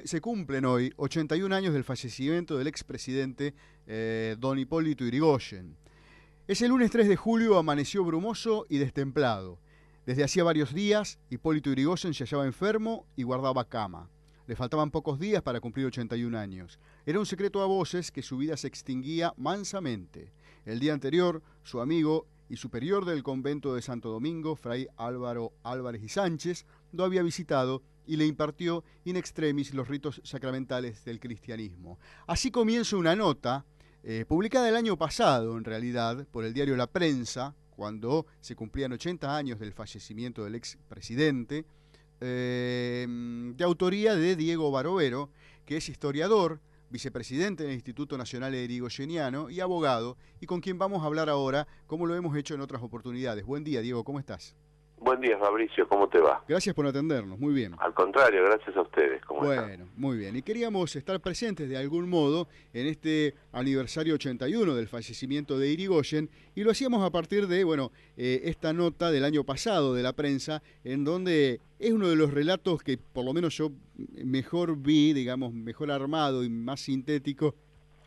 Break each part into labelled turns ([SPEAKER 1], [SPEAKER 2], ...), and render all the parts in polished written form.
[SPEAKER 1] se cumplen hoy 81 años del fallecimiento del expresidente don Hipólito Yrigoyen. Ese lunes 3 de julio amaneció brumoso y destemplado. Desde hacía varios días, Hipólito Yrigoyen se hallaba enfermo y guardaba cama. Le faltaban pocos días para cumplir 81 años. Era un secreto a voces que su vida se extinguía mansamente. El día anterior, su amigo y superior del convento de Santo Domingo, Fray Álvaro Álvarez y Sánchez, lo había visitado y le impartió in extremis los ritos sacramentales del cristianismo. Así comienza una nota, publicada el año pasado, en realidad, por el diario La Prensa, cuando se cumplían 80 años del fallecimiento del expresidente, de autoría de Diego Barovero, que es historiador, vicepresidente del Instituto Nacional Yrigoyeniano y abogado, y con quien vamos a hablar ahora, como lo hemos hecho en otras oportunidades. Buen día, Diego, ¿cómo estás?
[SPEAKER 2] Buen día, Fabricio, ¿cómo te va?
[SPEAKER 1] Gracias por atendernos, muy bien.
[SPEAKER 2] Al contrario, gracias a ustedes, ¿cómo están?
[SPEAKER 1] Bueno, muy bien. Y queríamos estar presentes de algún modo en este aniversario 81 del fallecimiento de Yrigoyen, y lo hacíamos a partir de, esta nota del año pasado de La Prensa, en donde es uno de los relatos que por lo menos yo mejor vi, digamos, mejor armado y más sintético,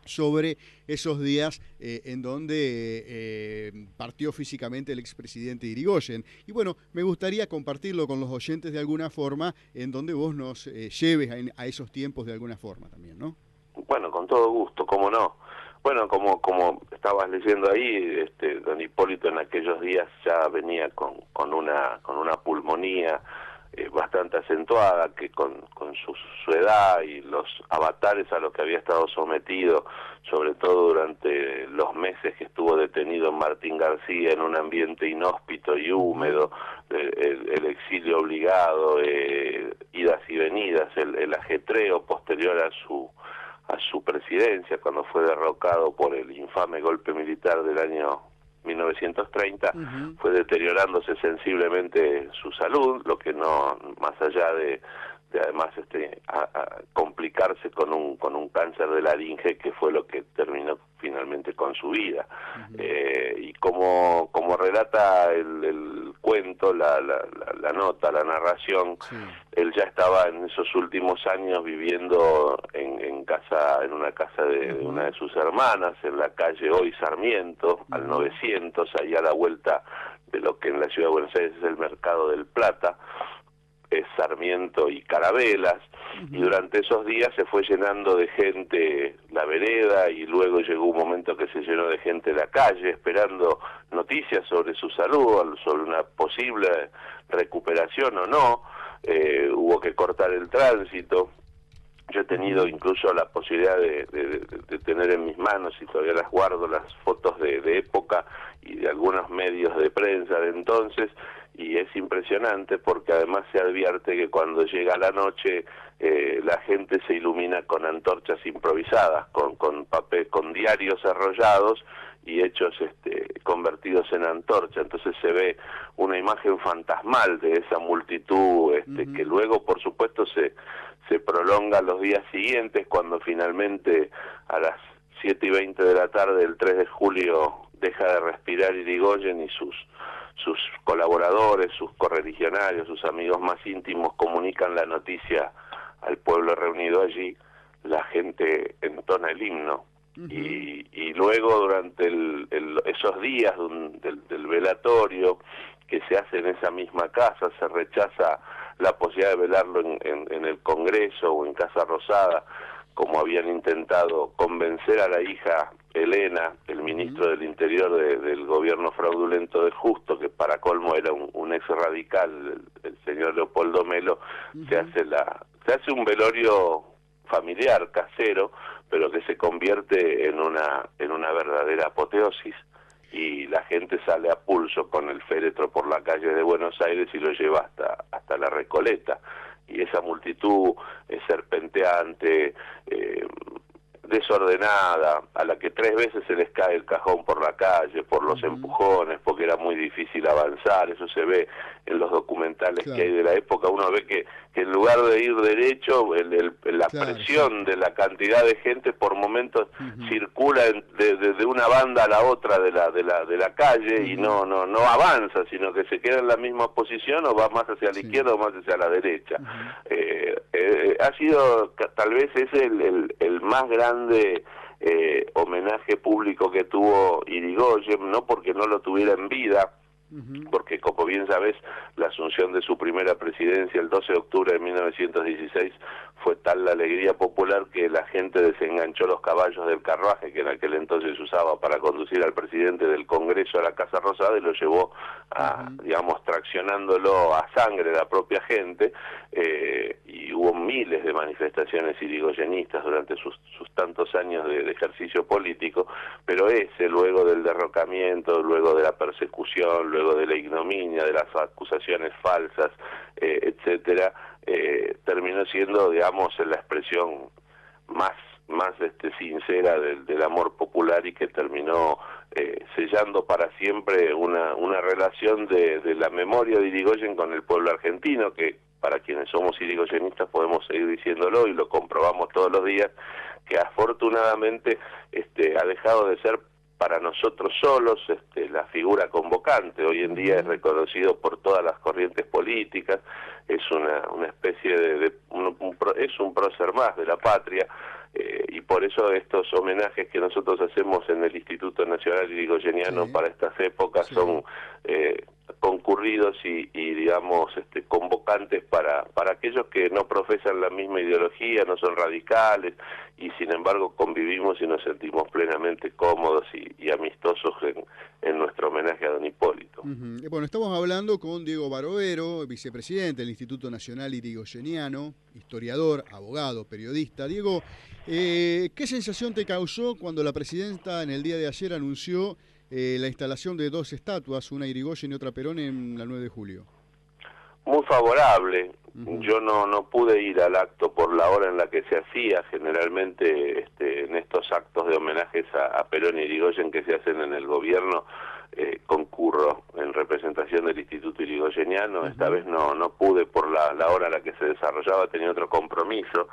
[SPEAKER 1] sobre esos días en donde partió físicamente el expresidente Yrigoyen. Y bueno, me gustaría compartirlo con los oyentes de alguna forma, en donde vos nos lleves a esos tiempos de alguna forma también, ¿no?
[SPEAKER 2] Bueno, con todo gusto, cómo no. Bueno, como estabas leyendo ahí, don Hipólito en aquellos días ya venía con una pulmonía bastante acentuada, que con su edad y los avatares a los que había estado sometido, sobre todo durante los meses que estuvo detenido en Martín García, en un ambiente inhóspito y húmedo, el exilio obligado, idas y venidas, el ajetreo posterior a su presidencia, cuando fue derrocado por el infame golpe militar del año 1930, fue deteriorándose sensiblemente su salud, lo que no, más allá de además complicarse con un cáncer de laringe, que fue lo que terminó finalmente con su vida. Y como relata el cuento, la nota, la narración, sí, él ya estaba en esos últimos años viviendo en una casa de una de sus hermanas, en la calle hoy Sarmiento, al 900, ahí a la vuelta de lo que en la ciudad de Buenos Aires es el Mercado del Plata, es Sarmiento y Carabelas, y durante esos días se fue llenando de gente la vereda, y luego llegó un momento que se llenó de gente la calle, esperando noticias sobre su salud, sobre una posible recuperación o no. Hubo que cortar el tránsito. Yo he tenido incluso la posibilidad de tener en mis manos, y todavía las guardo, las fotos de época y de algunos medios de prensa de entonces, y es impresionante porque además se advierte que cuando llega la noche la gente se ilumina con antorchas improvisadas, con papel, con diarios arrollados y hechos convertidos en antorcha. Entonces se ve una imagen fantasmal de esa multitud, que luego por supuesto se prolonga los días siguientes, cuando finalmente a las 7:20 de la tarde del 3 de julio deja de respirar Yrigoyen, y sus colaboradores, sus correligionarios, sus amigos más íntimos comunican la noticia al pueblo reunido allí. La gente entona el himno. Y luego durante esos días del velatorio que se hace en esa misma casa, se rechaza la posibilidad de velarlo en el Congreso o en Casa Rosada, como habían intentado convencer a la hija Elena, el ministro del Interior del gobierno fraudulento de Justo, que para colmo era un ex radical, el señor Leopoldo Melo. Se hace un velorio familiar, casero, pero que se convierte en una verdadera apoteosis, y la gente sale a pulso con el féretro por la calle de Buenos Aires y lo lleva hasta la Recoleta, y esa multitud serpenteante, desordenada, a la que 3 veces se les cae el cajón por la calle, por los empujones, porque era muy difícil avanzar. Eso se ve en los documentales que hay de la época. Uno ve que en lugar de ir derecho, la presión de la cantidad de gente por momentos circula de una banda a la otra de la calle y no avanza, sino que se queda en la misma posición, o va más hacia la izquierda o más hacia la derecha. Ha sido, tal vez es el más grande homenaje público que tuvo Irigoyen, no porque no lo tuviera en vida, porque como bien sabes, la asunción de su primera presidencia el 12 de octubre de 1916 fue tal la alegría popular que la gente desenganchó los caballos del carruaje que en aquel entonces se usaba para conducir al presidente del Congreso a la Casa Rosada, y lo llevó a, digamos, traccionándolo a sangre la propia gente, y hubo miles de manifestaciones irigoyenistas durante sus tantos años de ejercicio político, pero luego del derrocamiento, luego de la persecución, luego de la ignominia, de las acusaciones falsas, etcétera, terminó siendo, digamos, la expresión más sincera del amor popular, y que terminó sellando para siempre una relación de la memoria de Irigoyen con el pueblo argentino, que para quienes somos irigoyenistas podemos seguir diciéndolo y lo comprobamos todos los días, que afortunadamente ha dejado de ser para nosotros solos la figura convocante. Hoy en día es reconocido por todas las corrientes políticas, es una especie es un prócer más de la patria, y por eso estos homenajes que nosotros hacemos en el Instituto Nacional Irigoyeniano para estas épocas son concurridos y digamos convocantes para aquellos que no profesan la misma ideología, no son radicales, y sin embargo convivimos y nos sentimos plenamente cómodos y amistosos en nuestro homenaje a don Hipólito.
[SPEAKER 1] Bueno, estamos hablando con Diego Barovero, vicepresidente del Instituto Nacional Irigoyeniano, historiador, abogado, periodista. Diego, ¿qué sensación te causó cuando la presidenta en el día de ayer anunció la instalación de 2 estatuas, una Irigoyen y otra Perón, en la 9 de julio?
[SPEAKER 2] Muy favorable. Yo no pude ir al acto por la hora en la que se hacía. Generalmente en estos actos de homenajes a Perón y Irigoyen que se hacen en el gobierno, concurro en representación del Instituto Irigoyeniano. Esta vez no pude por la hora en la que se desarrollaba, tenía otro compromiso.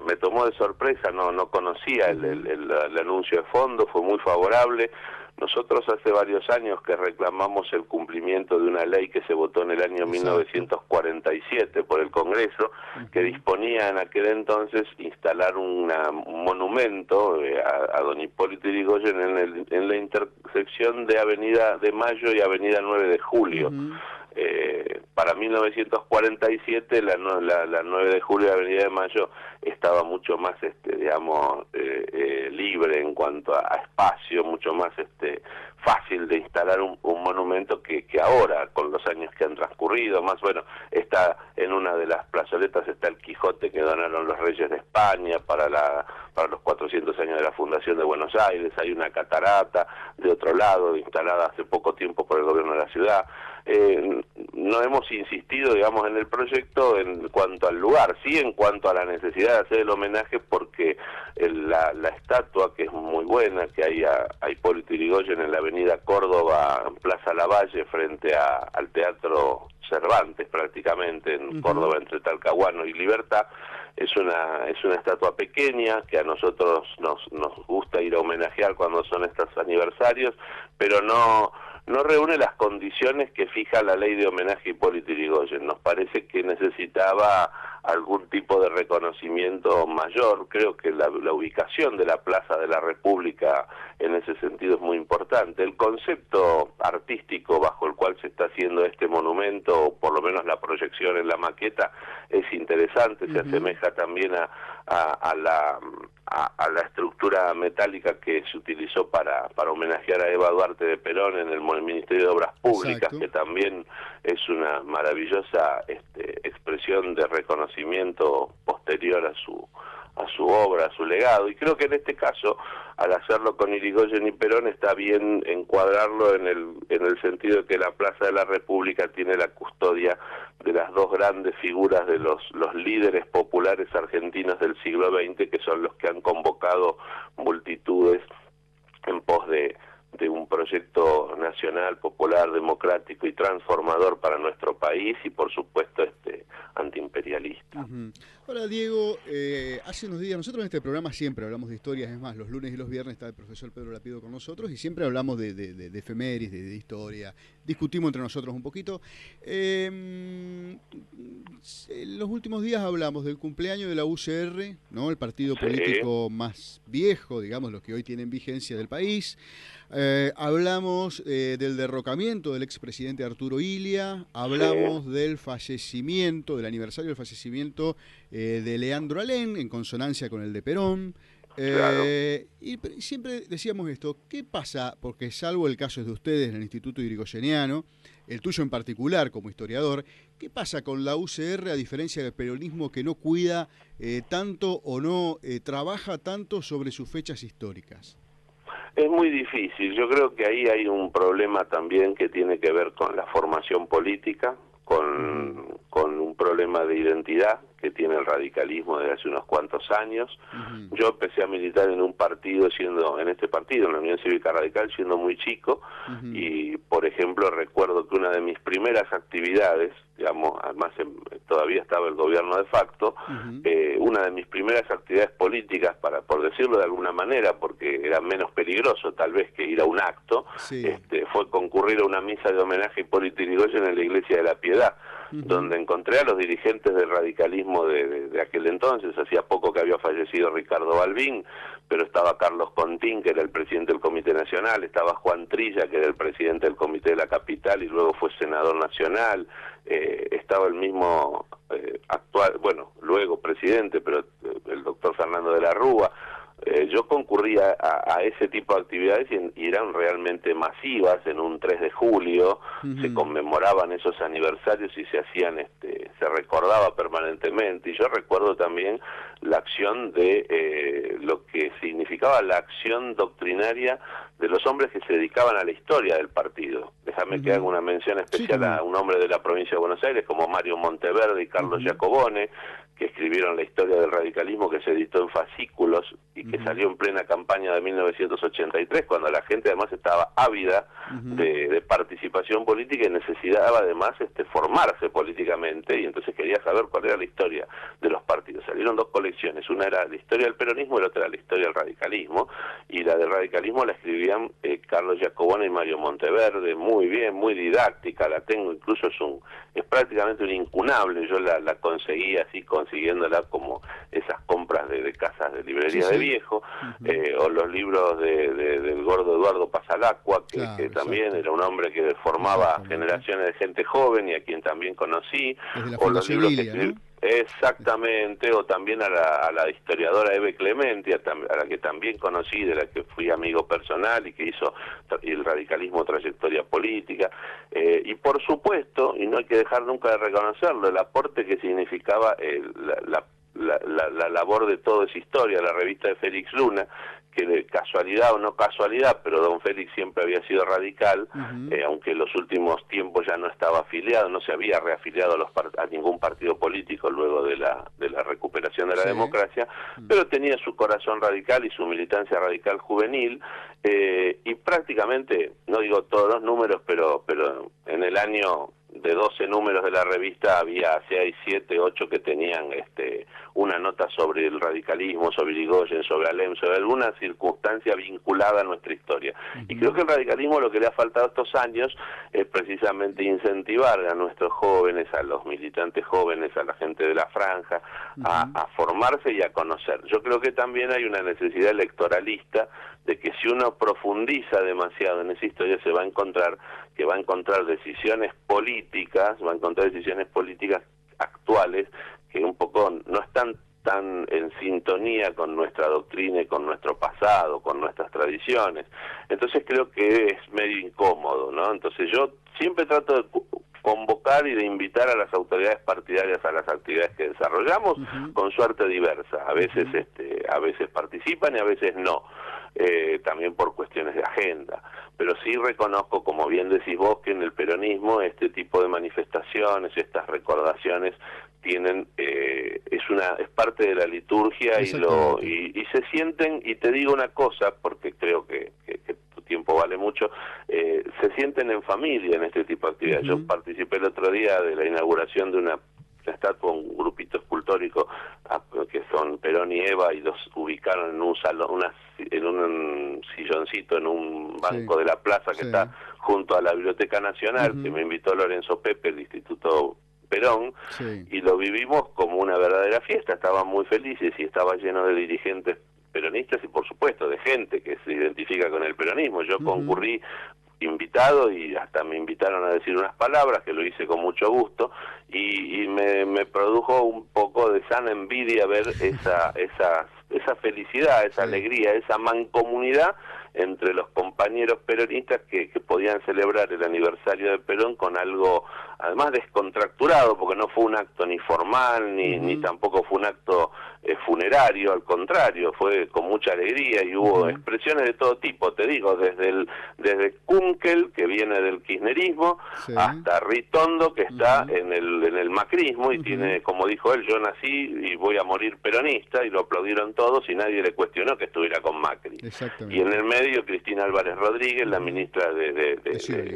[SPEAKER 2] Me tomó de sorpresa, no conocía el anuncio de fondo, fue muy favorable. Nosotros hace varios años que reclamamos el cumplimiento de una ley que se votó en el año 1947 por el Congreso, que disponía en aquel entonces instalar un monumento a don Hipólito Yrigoyen en la intersección de Avenida de Mayo y Avenida 9 de Julio. Para 1947 la 9 de julio y Avenida de Mayo estaba mucho más libre en cuanto a espacio, mucho más fácil de instalar un monumento que ahora, con los años que han transcurrido. Más bueno, está en una de las plazoletas está el Quijote que donaron los reyes de España para los 400 años de la fundación de Buenos Aires. Hay una catarata de otro lado, instalada hace poco tiempo por el gobierno de la ciudad. No hemos insistido, digamos, en el proyecto en cuanto al lugar, sí en cuanto a la necesidad de hacer el homenaje, porque la estatua, que es muy buena, que hay a Hipólito Yrigoyen en la avenida Córdoba, en Plaza Lavalle, frente al Teatro Cervantes, prácticamente, en Córdoba, entre Talcahuano y Libertad, es una estatua pequeña que a nosotros nos gusta ir a homenajear cuando son estos aniversarios, pero no reúne las condiciones que fija la ley de homenaje a Hipólito Yrigoyen. Nos parece que necesitaba algún tipo de reconocimiento mayor. Creo que la ubicación de la Plaza de la República en ese sentido es muy importante. El concepto artístico bajo el cual se está haciendo este monumento, o por lo menos la proyección en la maqueta, es interesante, se asemeja también a la estructura metálica que se utilizó para homenajear a Eva Duarte de Perón en el Ministerio de Obras Públicas, que también es una maravillosa expresión de reconocimiento posterior su obra, a su legado, y creo que en este caso, al hacerlo con Irigoyen y Perón, está bien encuadrarlo en el sentido de que la Plaza de la República tiene la custodia de las dos grandes figuras de los líderes populares argentinos del siglo XX, que son los que han convocado multitudes en pos de un proyecto nacional, popular, democrático y transformador para nuestro país, y por supuesto antiimperialista.
[SPEAKER 1] Ahora, Diego, hace unos días, nosotros en este programa siempre hablamos de historias, es más, los lunes y los viernes está el profesor Pedro Lapido con nosotros y siempre hablamos de efemérides, de historia, discutimos entre nosotros un poquito. En los últimos días hablamos del cumpleaños de la UCR, ¿no? El partido político más viejo, digamos, los que hoy tienen vigencia del país. Hablamos del derrocamiento del expresidente Arturo Illia, hablamos del fallecimiento, del aniversario del fallecimiento de Leandro Alem, en consonancia con el de Perón.
[SPEAKER 2] Claro.
[SPEAKER 1] Y siempre decíamos esto, ¿qué pasa? Porque salvo el caso de ustedes en el Instituto Irigoyeniano, el tuyo en particular como historiador, ¿qué pasa con la UCR a diferencia del peronismo que no cuida tanto o no trabaja tanto sobre sus fechas históricas?
[SPEAKER 2] Es muy difícil. Yo creo que ahí hay un problema también que tiene que ver con la formación política, con un problema de identidad que tiene el radicalismo desde hace unos cuantos años. Yo empecé a militar en un partido en la Unión Cívica Radical, siendo muy chico, y por ejemplo recuerdo que una de mis primeras actividades, digamos, además todavía estaba el gobierno de facto, una de mis primeras actividades políticas, por decirlo de alguna manera, porque era menos peligroso tal vez que ir a un acto, fue concurrir a una misa de homenaje a Hipólito Yrigoyen en la Iglesia de la Piedad, donde encontré a los dirigentes del radicalismo de aquel entonces. Hacía poco que había fallecido Ricardo Balbín, pero estaba Carlos Contín, que era el presidente del Comité Nacional, estaba Juan Trilla, que era el presidente del Comité de la Capital y luego fue senador nacional, estaba el mismo luego presidente, pero el doctor Fernando de la Rúa. Yo concurría a ese tipo de actividades y eran realmente masivas. En un 3 de julio se conmemoraban esos aniversarios y se recordaba permanentemente. Y yo recuerdo también la acción de lo que significaba la acción doctrinaria de los hombres que se dedicaban a la historia del partido. Déjame que haga una mención especial a un hombre de la provincia de Buenos Aires como Mario Monteverde y Carlos Giacobone, que escribieron la historia del radicalismo, que se editó en fascículos y que salió en plena campaña de 1983, cuando la gente además estaba ávida de participación política y necesitaba además formarse políticamente, y entonces quería saber cuál era la historia de los partidos. Salieron dos colecciones, una era la historia del peronismo y la otra era la historia del radicalismo, y la del radicalismo la escribían Carlos Giacobone y Mario Monteverde, muy bien, muy didáctica, la tengo, incluso es prácticamente un incunable. Yo la conseguí así, consiguiéndola como esas compras de casas de librería de viejo, o los libros del gordo Eduardo Pasalacqua, que también era un hombre que formaba generaciones de gente joven y a quien también conocí, o los libros que escribí, exactamente, o también a la historiadora Eve Clementi, a la que también conocí, de la que fui amigo personal y que hizo el radicalismo trayectoria política, y por supuesto, y no hay que dejar nunca de reconocerlo, el aporte que significaba la labor de toda esa historia, la revista de Félix Luna, que de casualidad o no casualidad, pero don Félix siempre había sido radical, aunque en los últimos tiempos ya no estaba afiliado, no se había reafiliado a ningún partido político luego de la recuperación de la democracia, pero tenía su corazón radical y su militancia radical juvenil, y prácticamente, no digo todos los números, pero en el año de 12 números de la revista había 6, 7, 8 que tenían una nota sobre el radicalismo, sobre Irigoyen, sobre Alem, sobre alguna circunstancia vinculada a nuestra historia. Y creo que el radicalismo, lo que le ha faltado estos años es precisamente incentivar a nuestros jóvenes, a los militantes jóvenes, a la gente de la franja, a formarse y a conocer. Yo creo que también hay una necesidad electoralista de que si uno profundiza demasiado en esa historia se va a encontrar decisiones políticas, actuales que un poco no están tan en sintonía con nuestra doctrina y con nuestro pasado, con nuestras tradiciones. Entonces creo que es medio incómodo, ¿no? Entonces yo siempre trato de convocar y de invitar a las autoridades partidarias a las actividades que desarrollamos, con suerte diversa. A veces a veces participan y a veces no, también por cuestiones de agenda. Pero sí reconozco, como bien decís vos, que en el peronismo este tipo de manifestaciones, estas recordaciones tienen es parte de la liturgia y se sienten, y te digo una cosa porque creo que tu tiempo vale mucho, se sienten en familia en este tipo de actividades. Yo participé el otro día de la inauguración de una estatua, un grupito escultórico que son Perón y Eva, y los ubicaron en un salón, en un silloncito en un banco de la plaza que está junto a la Biblioteca Nacional, que me invitó Lorenzo Pepe, el Instituto Perón, y lo vivimos como una verdadera fiesta. Estaban muy felices y estaba lleno de dirigentes peronistas y por supuesto de gente que se identifica con el peronismo. Yo concurrí invitado y hasta me invitaron a decir unas palabras, que lo hice con mucho gusto, y me produjo un poco de sana envidia ver esa felicidad, esa alegría, esa mancomunidad entre los compañeros peronistas que podían celebrar el aniversario de Perón con algo además descontracturado, porque no fue un acto ni formal ni tampoco fue un acto funerario, al contrario, fue con mucha alegría y hubo expresiones de todo tipo, te digo, desde Kunkel, que viene del kirchnerismo, hasta Ritondo, que está en el macrismo y tiene, como dijo él, yo nací y voy a morir peronista, y lo aplaudieron todos y nadie le cuestionó que estuviera con Macri. Y en el medio Cristina Álvarez Rodríguez, la ministra de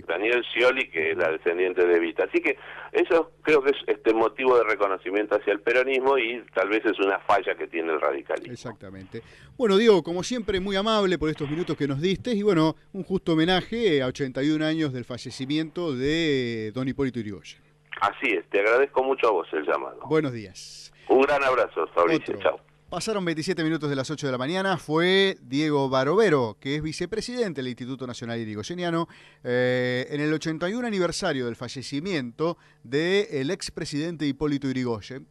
[SPEAKER 2] Daniel Scioli, que es la descendiente de Evita. Así que eso creo que es motivo de reconocimiento hacia el peronismo, y tal vez es una falla que tiene el radicalismo.
[SPEAKER 1] Exactamente. Bueno, Diego, como siempre, muy amable por estos minutos que nos diste, y bueno, un justo homenaje a 81 años del fallecimiento de don Hipólito Yrigoyen.
[SPEAKER 2] Así es, te agradezco mucho a vos el llamado.
[SPEAKER 1] Buenos días.
[SPEAKER 2] Un gran abrazo, Fabricio. Chao.
[SPEAKER 1] Pasaron 27 minutos de las 8 de la mañana. Fue Diego Barovero, que es vicepresidente del Instituto Nacional Yrigoyeniano, en el 81 aniversario del fallecimiento del expresidente Hipólito Yrigoyen.